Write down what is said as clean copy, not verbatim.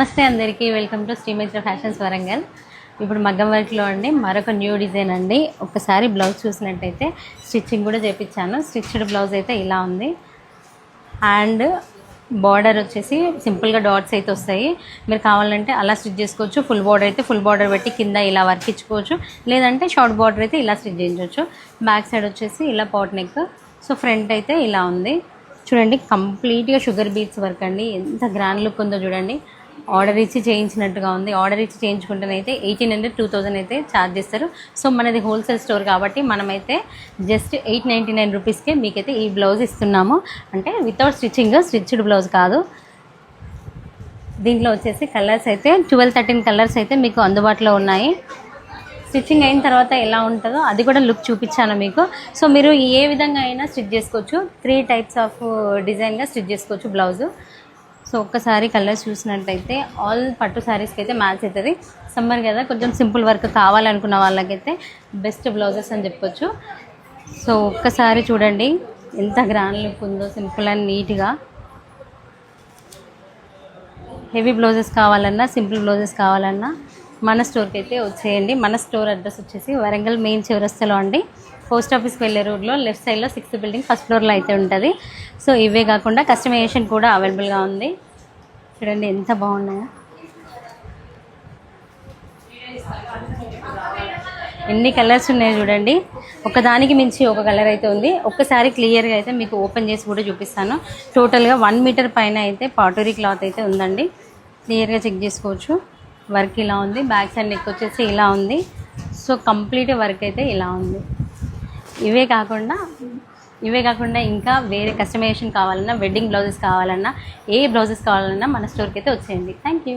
నమస్తే అందరికీ, welcome to Srimitra fashions Warangal. ఇప్పుడు మగ్గం వర్క్లో అండి మరొక న్యూ డిజైన్ అండి. ఒక్కసారి బ్లౌజ్ చూసినట్టయితే స్టిచ్చింగ్ కూడా చేయించాను. స్టిచ్డ్ బ్లౌజ్ అయితే ఇలా ఉంది. అండ్ బార్డర్ వచ్చేసి సింపుల్గా డాట్స్ అయితే వస్తాయి. మీరు కావాలంటే అలా స్టిచ్ చేసుకోవచ్చు. ఫుల్ బార్డర్ అయితే ఫుల్ బార్డర్ పెట్టి కింద ఇలా వర్క్ ఇచ్చుకోవచ్చు. లేదంటే షార్ట్ బార్డర్ అయితే ఇలా స్టిచ్ చేయించవచ్చు. బ్యాక్ సైడ్ వచ్చేసి ఇలా పాట్ నెక్. సో ఫ్రంట్ అయితే ఇలా ఉంది. చూడండి, కంప్లీట్గా షుగర్ బీట్స్ వర్క్ అండి. ఎంత గ్రాండ్ లుక్ ఉందో చూడండి. ఆర్డర్ ఇచ్చి చేయించినట్టుగా ఉంది. ఆర్డర్ ఇచ్చి చేయించుకుంటేనైతే 1800 2000 అయితే ఛార్జ్ చేస్తారు. సో మనది హోల్సేల్ స్టోర్ కాబట్టి మనమైతే జస్ట్ 899 రూపీస్కే మీకైతే ఈ బ్లౌజ్ ఇస్తున్నాము. అంటే వితౌట్ స్టిచ్డ్ బ్లౌజ్ కాదు. దీంట్లో వచ్చేసి కలర్స్ అయితే 12-13 కలర్స్ అయితే మీకు అందుబాటులో ఉన్నాయి. స్టిచ్చింగ్ అయిన తర్వాత ఎలా ఉంటుందో అది కూడా లుక్ చూపించాను మీకు. సో మీరు ఏ విధంగా అయినా స్టిచ్ చేసుకోవచ్చు. 3 టైప్స్ ఆఫ్ డిజైన్గా స్టిచ్ చేసుకోవచ్చు బ్లౌజు. సో ఒక్కసారి కలర్స్ చూసినట్టయితే ఆల్ పట్టు శారీస్కి అయితే మ్యాచ్ అవుతుంది. సమ్మర్ కదా, కొంచెం సింపుల్ వర్క్ కావాలనుకున్న వాళ్ళకైతే బెస్ట్ బ్లౌజెస్ అని చెప్పొచ్చు. సో ఒక్కసారి చూడండి ఎంత గ్రాండ్ లుక్ ఉందో, సింపుల్ అండ్ నీట్గా. హెవీ బ్లౌజెస్ కావాలన్నా, సింపుల్ బ్లౌజెస్ కావాలన్నా మన స్టోర్కి అయితే వచ్చేయండి. మన స్టోర్ అడ్రస్ వచ్చేసి వరంగల్ మెయిన్ చౌరస్తాలో అండి. పోస్ట్ ఆఫీస్కి వెళ్ళే రోడ్లో లెఫ్ట్ సైడ్లో 6th బిల్డింగ్ ఫస్ట్ ఫ్లోర్లో అయితే ఉంటుంది. సో ఇవే కాకుండా కస్టమైజేషన్ కూడా అవైలబుల్గా ఉంది. చూడండి ఎంత బాగున్నాయో, ఎన్ని కలర్స్ ఉన్నాయో చూడండి. ఒకదానికి మించి ఒక కలర్ అయితే ఉంది. ఒక్కసారి క్లియర్గా అయితే మీకు ఓపెన్ చేసి కూడా చూపిస్తాను. టోటల్గా 1 మీటర్ పైన అయితే పాటూరీ క్లాత్ అయితే ఉందండి. క్లియర్గా చెక్ చేసుకోవచ్చు. వర్క్ ఇలా ఉంది. బ్యాక్ సైడ్ నెక్ వచ్చేసి ఇలా ఉంది. సో కంప్లీట్ వర్క్ అయితే ఇలా ఉంది. ఇవే కాకుండా ఇంకా వేరే కస్టమైజేషన్ కావాలన్నా, వెడ్డింగ్ బ్లౌజెస్ కావాలన్నా, ఏ బ్లౌజెస్ కావాలన్నా మన స్టోర్కి అయితే వచ్చేయండి. Thank you.